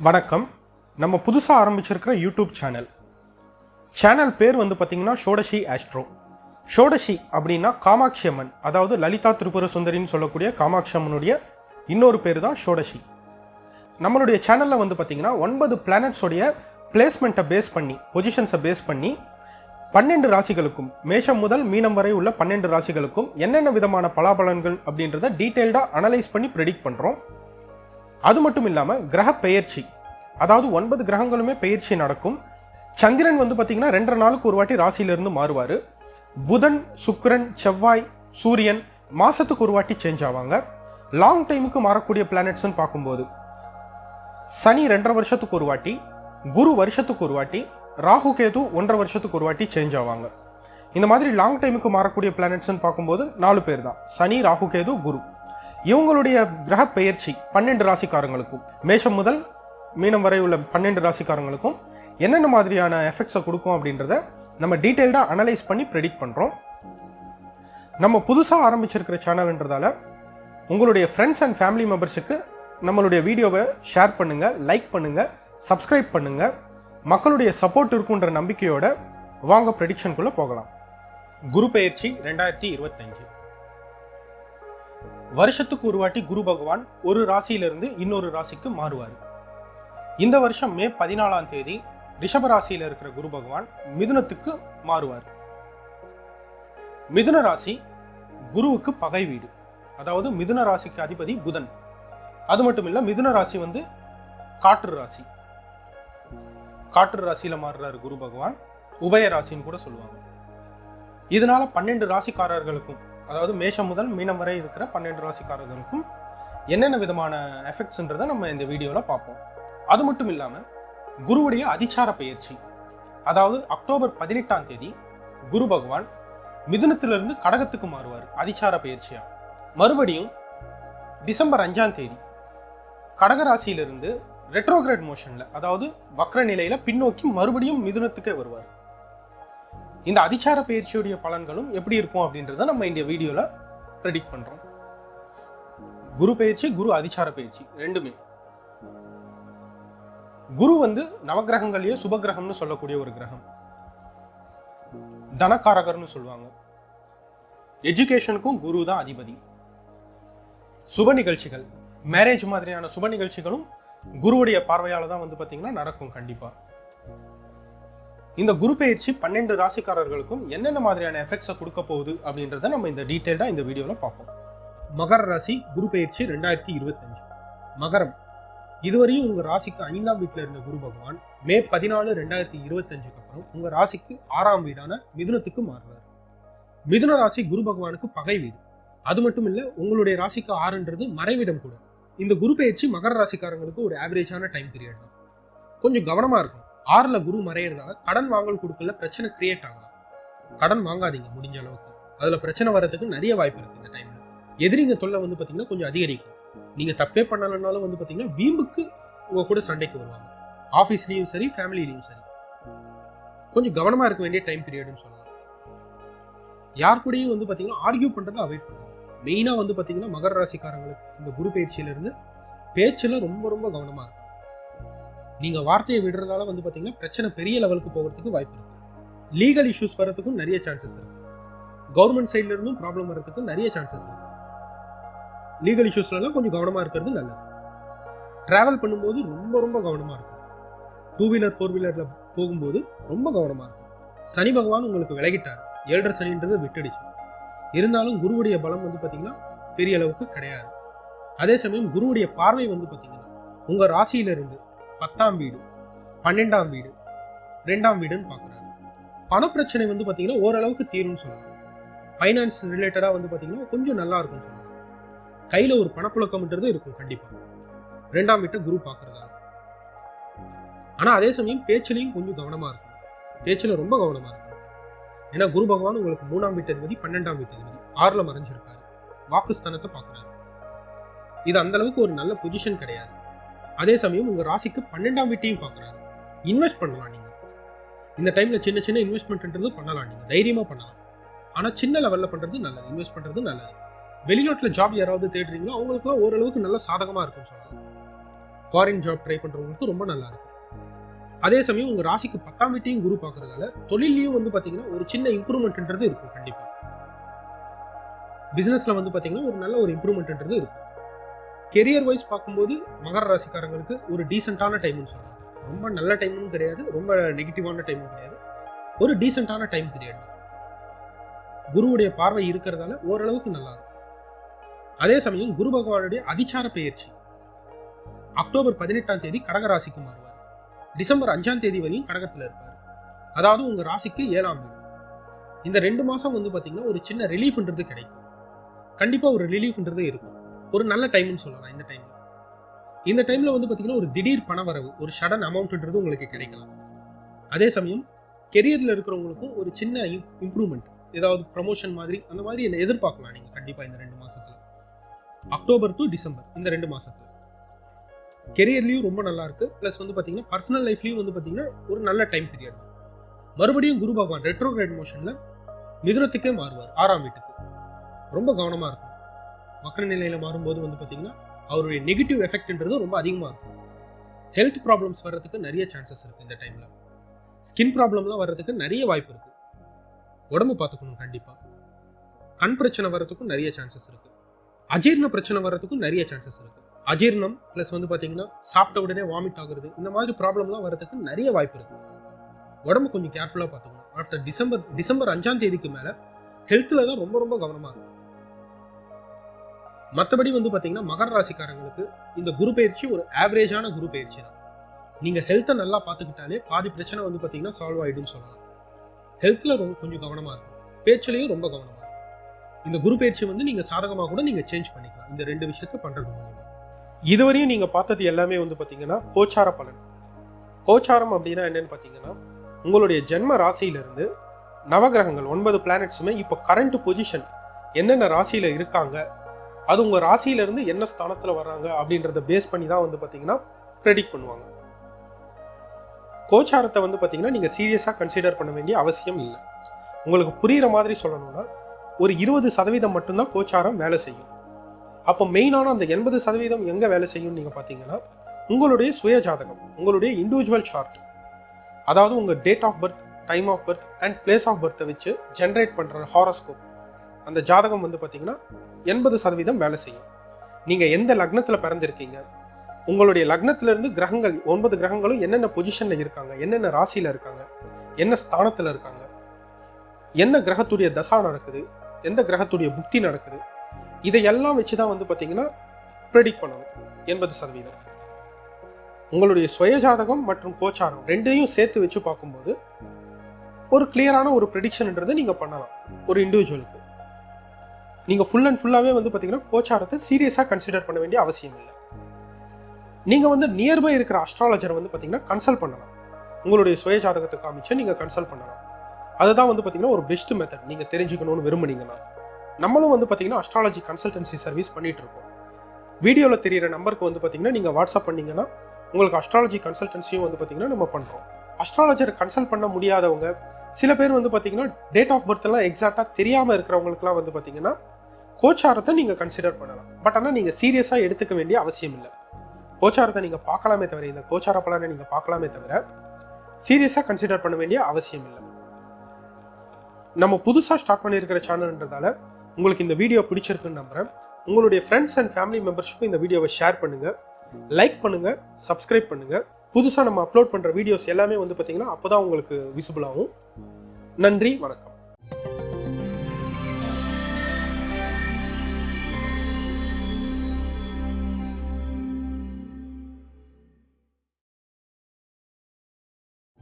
வணக்கம். நம்ம புதுசாக ஆரம்பிச்சிருக்கிற யூடியூப் சேனல் பேர் வந்து பார்த்தீங்கன்னா ஷோடசி ஆஸ்ட்ரோ. ஷோடசி அப்படின்னா காமாட்சி அம்மன், அதாவது லலிதா திரிபுர சுந்தரின்னு சொல்லக்கூடிய காமாட்சி அம்மனுடைய இன்னொரு பேர் தான் ஷோடசி. நம்மளுடைய சேனலில் வந்து பார்த்தீங்கன்னா 9 பிளானட்ஸோடைய பிளேஸ்மெண்ட்டை பேஸ் பண்ணி, பொசிஷன்ஸை பேஸ் பண்ணி 12 ராசிகளுக்கும், மேஷம் முதல் மீனம் வரை உள்ள 12 ராசிகளுக்கும் என்னென்ன விதமான பலாபலன்கள் அப்படின்றத டீட்டெயில்டாக அனலைஸ் பண்ணி ப்ரெடிக்ட் பண்ணுறோம். அது மட்டும் இல்லாமல் கிரக பெயர்ச்சி, அதாவது 9 கிரகங்களுமே பெயர்ச்சி நடக்கும். சந்திரன் வந்து பார்த்தீங்கன்னா 2 நாளுக்கு ஒரு வாட்டி ராசியிலிருந்து மாறுவார். புதன், சுக்கிரன், செவ்வாய், சூரியன் மாதத்துக்கு ஒரு வாட்டி சேஞ்ச் ஆவாங்க. லாங் டைமுக்கு மாறக்கூடிய பிளானட்ஸ்ன்னு பார்க்கும்போது சனி 2.5 வருஷத்துக்கு ஒரு வாட்டி, குரு வருஷத்துக்கு ஒரு வாட்டி, ராகு கேது 1.5 வருஷத்துக்கு ஒரு வாட்டி சேஞ்ச் ஆவாங்க. இந்த மாதிரி லாங் டைமுக்கு மாறக்கூடிய பிளானட்ஸ்ன்னு பார்க்கும்போது 4 பேர் தான்: சனி, ராகு கேது, குரு. இவங்களுடைய கிரக பெயர்ச்சி 12 ராசிக்காரங்களுக்கும், மேஷம் முதல் மீனம் வரை உள்ள 12 ராசிக்காரங்களுக்கும் என்னென்ன மாதிரியான எஃபெக்ட்ஸை கொடுக்கும் அப்படின்றத நம்ம டீட்டெயில்டாக அனலைஸ் பண்ணி ப்ரெடிக்ட் பண்ணுறோம். நம்ம புதுசாக ஆரம்பிச்சிருக்கிற சேனல்ன்றதால உங்களுடைய ஃப்ரெண்ட்ஸ் அண்ட் ஃபேமிலி மெம்பர்ஸுக்கு நம்மளுடைய வீடியோவை ஷேர் பண்ணுங்கள், லைக் பண்ணுங்கள், சப்ஸ்கிரைப் பண்ணுங்கள். மக்களுடைய சப்போர்ட் இருக்குன்ற நம்பிக்கையோட வாங்க ப்ரெடிக்ஷனுக்குள்ளே போகலாம். குரு பெயர்ச்சி 2025. வருஷத்துக்கு ஒரு வாட்டி குரு பகவான் ஒரு ராசியிலிருந்து இன்னொரு ராசிக்கு மாறுவார். இந்த வருஷம் மே 14ஆம் தேதி ரிஷப ராசியில் இருக்கிற குரு பகவான் மிதுனத்துக்கு மாறுவார். மிதுன ராசி குருவுக்கு பகை வீடு, அதாவது மிதுன ராசிக்கு அதிபதி புதன். அது மட்டும் இல்ல, மிதுன ராசி வந்து காற்று ராசி. காற்று ராசியில மாறுறாரு குரு பகவான், உபய ராசின்னு கூட சொல்லுவாங்க. இதனால 12 ராசிக்காரர்களுக்கும், அதாவது மேஷம் முதல் மீனம் வரை இருக்கிற 12 ராசிக்காரர்களுக்கும் என்னென்ன விதமான எஃபெக்ட்ஸ்ன்றதை நம்ம இந்த வீடியோவில் பார்ப்போம். அது மட்டும் இல்லாமல் குருவுடைய அதிச்சார பெயர்ச்சி, அதாவது அக்டோபர் 18ஆம் தேதி குரு பகவான் மிதுனத்திலிருந்து கடகத்துக்கு மாறுவார் அதிச்சார பெயர்ச்சியா. மறுபடியும் டிசம்பர் 5ஆம் தேதி கடகராசியிலிருந்து ரெட்ரோகிரேட் மோஷன்ல, அதாவது வக்ர நிலையில பின்னோக்கி மறுபடியும் மிதுனத்துக்கே வருவார். இந்த அதிச்சார பயிற்சியுடைய பலன்களும் எப்படி இருக்கும் அப்படின்றத நம்ம இந்த வீடியோல ப்ரெடிக்ட் பண்றோம். குரு பயிற்சி, குரு அதிச்சார பயிற்சி ரெண்டுமே. குரு வந்து நவகிரகங்களையே சுபகிரகம்னு சொல்லக்கூடிய ஒரு கிரகம், தனக்காரகர்னு சொல்லுவாங்க. எஜுகேஷனுக்கும் குரு தான் அதிபதி. சுப நிகழ்ச்சிகள், மேரேஜ் மாதிரியான சுப நிகழ்ச்சிகளும் குருவுடைய பார்வையால தான் வந்து பாத்தீங்கன்னா நடக்கும் கண்டிப்பா. இந்த குரு பெயர்ச்சி 12 ராசிக்காரர்களுக்கும் என்னென்ன மாதிரியான எஃபெக்ட்ஸை கொடுக்க போகுது அப்படின்றத நம்ம இந்த டீட்டெயில்டா இந்த வீடியோல பார்ப்போம். மகர ராசி குரு பெயர்ச்சி 2025. மகரம், இதுவரையும் உங்க ராசிக்கு 5ஆம் வீட்டில் இருந்த குரு பகவான் மே 14, 2025க்கு அப்புறம் உங்க ராசிக்கு 6ஆம் வீடான மிதுனத்துக்கு மாறுவார். மிதுன ராசி குரு பகவானுக்கு பகை வீடு. அது மட்டும் இல்ல, உங்களுடைய ராசிக்கு 6ன்றது மறைவிடம் கூட. இந்த குரு பெயர்ச்சி மகர ராசிக்காரங்களுக்கு ஒரு ஆவரேஜான டைம் பீரியட் தான். கொஞ்சம் கவனமா இருக்கும். 6ல குரு மறையிறதால கடன் வாங்கல் கொடுக்கல பிரச்சனை கிரியேட் ஆகலாம். கடன் வாங்காதீங்க முடிஞ்ச அளவுக்கு. அதுல பிரச்சனை வர்றதுக்கு நிறைய வாய்ப்பு இருக்கு. இந்த டைம்ல எதிரிங்க தொல்லை வந்து பாத்தீங்கன்னா கொஞ்சம் அதிகரிக்கும். நீங்க தப்பே பண்ணலனாலும் வந்து பாத்தீங்கன்னா வீம்புக்கு உங்க கூட சண்டைக்கு வருவாங்க. ஆஃபீஸ்லயும் சரி, ஃபேமிலிலையும் சரி. கொஞ்சம் கவனமா இருக்க வேண்டிய டைம் பீரியட்னு சொல்லலாம். யார் கூடயும் வந்து பாத்தீங்கன்னா ஆர்கியூ பண்றதை அவாய்ட் பண்ணுங்க. மெயினா வந்து பாத்தீங்கன்னா மகர ராசிக்காரங்களுக்கு இந்த குரு பயிற்சியில இருந்து பேச்சுல ரொம்ப ரொம்ப கவனமா இருக்கும். நீங்க வார்த்தையை விடுறதால வந்து பாத்தீங்கன்னா பிரச்சனை பெரிய லெவலுக்கு போகிறதுக்கு வாய்ப்பு இருக்கு. லீகல் இஷ்யூஸ் வரதுக்கும் நிறைய சான்சஸ் இருக்கு. கவர்மெண்ட் சைட்ல இருந்தும் ப்ராப்ளம் வரதுக்கு நிறைய சான்சஸ் இருக்கு. லீகல் இஷ்யூஸ்ல எல்லாம் கொஞ்சம் கவனமா இருக்கிறது நல்லது. டிராவல் பண்ணும்போது ரொம்ப ரொம்ப கவனமா இருக்கும். 2 வீலர் 4 வீலர்ல போகும்போது ரொம்ப கவனமா இருக்கும். சனி பகவான் உங்களுக்கு விலகிட்டார், 7.5 சனின்றது விட்டுடுச்சு. இருந்தாலும் குருவுடைய பலம் வந்து பாத்தீங்கன்னா பெரிய அளவுக்கு கிடையாது. அதே சமயம் குருவுடைய பார்வை வந்து பாத்தீங்கன்னா உங்க ராசியில இருந்து 10ஆம் வீடு, 12ஆம் வீடு, 2ஆம் வீடுன்னு பார்க்குறாரு. பணப்பிரச்சனை வந்து பார்த்தீங்கன்னா ஓரளவுக்கு தீரும்னு சொல்லலாம். ஃபைனான்ஸ் ரிலேட்டடாக வந்து பார்த்தீங்கன்னா கொஞ்சம் நல்லா இருக்கும்னு சொல்லலாம். கையில் ஒரு பணப்புழக்கம்ன்றது இருக்கும் கண்டிப்பாக, 2ஆம் வீட்டை குரு பார்க்கறதால. ஆனால் அதே சமயம் பேச்சிலையும் கொஞ்சம் கவனமாக இருக்கும். பேச்சில் ரொம்ப கவனமாக இருக்கும். ஏன்னா குரு பகவான் உங்களுக்கு 3ஆம் வீட்டு அதிபதி, 12ஆம் வீட்டு அதிபதி, 6ல் மறைஞ்சிருக்காரு. வாக்குஸ்தானத்தை பார்க்குறாரு. இது அந்த அளவுக்கு ஒரு நல்ல பொசிஷன் கிடையாது. அதே சமயம் உங்க ராசிக்கு 12ஆம் வீட்டையும் பார்க்குறாரு. இன்வெஸ்ட் பண்ணலாம். நீங்க இந்த டைம்ல சின்ன சின்ன இன்வெஸ்ட்மெண்ட்ன்றது பண்ணலாம். நீங்க தைரியமா பண்ணலாம். ஆனா சின்ன லெவல்ல பண்றது நல்லது. இன்வெஸ்ட் பண்றது நல்லது. வெளிநாட்டுல ஜாப் யாராவது தேடுறீங்களோ அவங்களுக்குலாம் ஓரளவுக்கு நல்ல சாதகமா இருக்கும்னு சொல்லலாம். ஃபாரின் ஜாப் ட்ரை பண்ணுறவங்களுக்கு ரொம்ப நல்லா இருக்கும். அதே சமயம் உங்கள் ராசிக்கு 10ஆம் வீட்டையும் குரு பார்க்கறதால தொழிலையும் வந்து பார்த்தீங்கன்னா ஒரு சின்ன இம்ப்ரூவ்மெண்ட்ன்றது இருக்கும். கண்டிப்பாக பிஸ்னஸில் வந்து பார்த்தீங்கன்னா ஒரு நல்ல ஒரு இம்ப்ரூவ்மெண்ட்ன்றது இருக்கும். கெரியர் வைஸ் பார்க்கும்போது மகர ராசிக்காரங்களுக்கு ஒரு டீசெண்டான டைம்னு சொல்லலாம். ரொம்ப நல்ல டைமும் கிடையாது, ரொம்ப நெகட்டிவான டைமும் கிடையாது, ஒரு டீசெண்டான டைம் பீரியட். குருவுடைய பார்வை இருக்கிறதால ஓரளவுக்கு நல்லா இருக்கும். அதே சமயம் குரு பகவானுடைய அதிச்சார பெயர்ச்சி அக்டோபர் 18ஆம் தேதி கடக ராசிக்கு மாறுவார். டிசம்பர் 5ஆம் தேதி வரையும் கடகத்தில் இருப்பார். அதாவது உங்க ராசிக்கு 7ஆம் வீடு. இந்த 2 மாசம் வந்து பாத்தீங்கன்னா ஒரு சின்ன ரிலீஃப்ன்றது கிடைக்கும். கண்டிப்பா ஒரு ரிலீஃப்ன்றது இருக்கும். ஒரு நல்ல டைம்னு சொல்லலாம். இந்த டைம்ல வந்து பாத்தீங்கன்னா ஒரு திடீர் பண வரவு, ஒரு சடன் அமௌண்ட்ன்றது உங்களுக்கு கிடைக்கலாம். அதே சமயம் கெரியர்ல இருக்கிறவங்களுக்கும் ஒரு சின்ன இம்ப்ரூவ்மெண்ட், ஏதாவது ப்ரமோஷன் மாதிரி அந்த மாதிரி என்ன எதிர்பார்க்கலாம் நீங்க கண்டிப்பா இந்த 2 மாசத்துல. அக்டோபர் டு டிசம்பர் இந்த 2 மாசத்துல கெரியர்லயும் ரொம்ப நல்லா இருக்கு. பிளஸ் வந்து பாத்தீங்கன்னா பர்சனல் லைஃப்லயும் வந்து பாத்தீங்கன்னா ஒரு நல்ல டைம் பீரியட். மறுபடியும் குரு பகவான் ரெட்ரோகிரேட் மோஷன்ல மிதுனத்துக்கே மாறுவார், 6ஆம் வீட்டுக்கு. ரொம்ப கவனமா இருக்கும். வக்ர நிலையில மாறும்போது வந்து பாத்தீங்கன்னா அவருடைய நெகட்டிவ் எஃபெக்ட்ன்றது ரொம்ப அதிகமா இருக்கும். ஹெல்த் ப்ராப்ளம்ஸ் வர்றதுக்கு நிறைய சான்சஸ் இருக்கு. இந்த டைம்ல ஸ்கின் ப்ராப்ளம்லாம் வர்றதுக்கு நிறைய வாய்ப்பு இருக்கு. உடம்பு பார்த்துக்கணும் கண்டிப்பா. கண் பிரச்சனை வர்றதுக்கும் நிறைய சான்சஸ் இருக்கு. அஜீர்ண பிரச்சனை வர்றதுக்கும் நிறைய சான்சஸ் இருக்கு. அஜீர்ணம் பிளஸ் வந்து பாத்தீங்கன்னா சாப்பிட்ட உடனே வாமிட் ஆகுறது, இந்த மாதிரி ப்ராப்ளம்லாம் வரதுக்கு நிறைய வாய்ப்பு இருக்கு. உடம்பு கொஞ்சம் கேர்ஃபுல்லா பார்த்துக்கணும். ஆஃப்டர் டிசம்பர் 5ஆம் தேதிக்கு மேல ஹெல்த்ல தான் ரொம்ப ரொம்ப கவனமா இருக்கும். மற்றபடி வந்து பாத்தீங்கன்னா மகர ராசிக்காரங்களுக்கு இந்த குரு பயிற்சி ஒரு ஆவரேஜான குரு பயிற்சி தான். நீங்க ஹெல்த்தை நல்லா பார்த்துக்கிட்டாலே பாதி பிரச்சனை வந்து பாத்தீங்கன்னா சால்வ் ஆயிடும்னு சொல்லலாம். ஹெல்த்ல ரொம்ப கொஞ்சம் கவனமா இருக்கும். பேச்சிலையும் ரொம்ப கவனமா இருக்கும். இந்த குரு பயிற்சி வந்து நீங்க சாதகமா கூட நீங்க சேஞ்ச் பண்ணிக்கலாம் இந்த 2 விஷயத்தை பண்றது மூலமா. இதுவரையும் நீங்க பார்த்தது எல்லாமே வந்து பாத்தீங்கன்னா கோச்சார பலன். கோச்சாரம் அப்படின்னா என்னன்னு பாத்தீங்கன்னா உங்களுடைய ஜென்ம ராசியிலிருந்து நவகிரகங்கள் 9 பிளானட்ஸுமே இப்போ கரண்ட் பொசிஷன் என்னென்ன ராசியில இருக்காங்க, அது உங்க ராசியில இருந்து என்ன ஸ்தானத்துல வர்றாங்க அப்படின்றத பேஸ் பண்ணி தான் வந்து பாத்தீங்கன்னா ப்ரெடிக்ட் பண்ணுவாங்க. கோச்சாரத்தை வந்து பாத்தீங்கன்னா நீங்க சீரியஸா கன்சிடர் பண்ண வேண்டிய அவசியம் இல்லை. உங்களுக்கு புரியுற மாதிரி சொல்லணும்னா ஒரு 20% மட்டும்தான் கோச்சாரம் வேலை செய்யும். அப்போ மெயினான அந்த 80% எங்க வேலை செய்யும் நீங்க பாத்தீங்கன்னா உங்களுடைய சுய ஜாதகம், உங்களுடைய இண்டிவிஜுவல் சார்ட், அதாவது உங்க date of birth, time of birth and place of பர்த்தை வச்சு ஜென்ரேட் பண்ற ஹாரோஸ்கோப், அந்த ஜாதகம் வந்து பாத்தீங்கன்னா 80% வேலை செய்யும். நீங்க எந்த லக்னத்துல பிறந்திருக்கீங்க, உங்களுடைய லக்னத்துல இருந்து கிரகங்கள் 9 கிரகங்களும் என்னென்ன பொசிஷன்ல இருக்காங்க, என்னென்ன ராசியில இருக்காங்க, என்ன ஸ்தானத்துல இருக்காங்க, எந்த கிரகத்துடைய தசா நடக்குது, எந்த கிரகத்துடைய புக்தி நடக்குது, இதையெல்லாம் வச்சுதான் வந்து பாத்தீங்கன்னா ப்ரெடிக்ட் பண்ணணும். 80% உங்களுடைய சுயஜாதகம் மற்றும் கோச்சாரம் ரெண்டையும் சேர்த்து வச்சு பார்க்கும்போது ஒரு கிளியரான ஒரு ப்ரெடிக்ஷன்ன்றதை நீங்க பண்ணலாம். ஒரு இண்டிவிஜுவலுக்கு நீங்க ஃபுல் அண்ட் ஃபுல்லாவே வந்து பாத்தீங்கன்னா கோச்சாரத்தை சீரியஸா கன்சிடர் பண்ண வேண்டிய அவசியம் இல்லை. நீங்க வந்து நியர்பை இருக்கிற அஸ்ட்ராலஜர் வந்து பாத்தீங்கன்னா கன்சல்ட் பண்ணலாம். உங்களுடைய சுயஜாதகத்தை காமிச்சு நீங்க கன்சல்ட் பண்ணலாம். அதுதான் வந்து பாத்தீங்கன்னா ஒரு பெஸ்ட் மெத்தட். நீங்க தெரிஞ்சுக்கணும்னு விரும்புனீங்கன்னா நம்மளும் வந்து பாத்தீங்கன்னா அஸ்ட்ராலஜி கன்சல்டன்சி சர்வீஸ் பண்ணிட்டு இருக்கோம். வீடியோல தெரியிற நம்பருக்கு வந்து பாத்தீங்கன்னா நீங்க வாட்ஸ்அப் பண்ணீங்கன்னா உங்களுக்கு அஸ்ட்ராலஜி கன்சல்டன்சியும் வந்து பாத்தீங்கன்னா நம்ம பண்றோம். அஸ்ட்ராலஜர் கன்சல்ட் பண்ண முடியாதவங்க சில பேர் வந்து பாத்தீங்கன்னா டேட் ஆஃப் பர்த் எல்லாம் எக்ஸாக்டா தெரியாம இருக்கிறவங்களுக்குலாம் வந்து பாத்தீங்கன்னா கோச்சாரத்தை நீங்க கன்சிடர் பண்ணலாம். பட் ஆனால் நீங்க சீரியஸா எடுத்துக்க வேண்டிய அவசியம் இல்லை. கோச்சாரத்தை நீங்க பார்க்கலாமே தவிர, இந்த கோச்சார பலனை நீங்க பார்க்கலாமே தவிர சீரியஸா கன்சிடர் பண்ண வேண்டிய அவசியம் இல்லை. நம்ம புதுசா ஸ்டார்ட் பண்ணியிருக்கிற சேனல்ன்றதால உங்களுக்கு இந்த வீடியோ பிடிச்சிருக்குன்னு நம்புறேன். உங்களுடைய ஃப்ரெண்ட்ஸ் அண்ட் ஃபேமிலி மெம்பர்ஸ்க்கும் இந்த வீடியோவை ஷேர் பண்ணுங்க, லைக் பண்ணுங்க, சப்ஸ்கிரைப் பண்ணுங்க. புதுசாக நம்ம அப்லோட் பண்ற வீடியோஸ் எல்லாமே வந்து பார்த்தீங்கன்னா அப்போதான் உங்களுக்கு விசிபிள் ஆகும். நன்றி, வணக்கம்.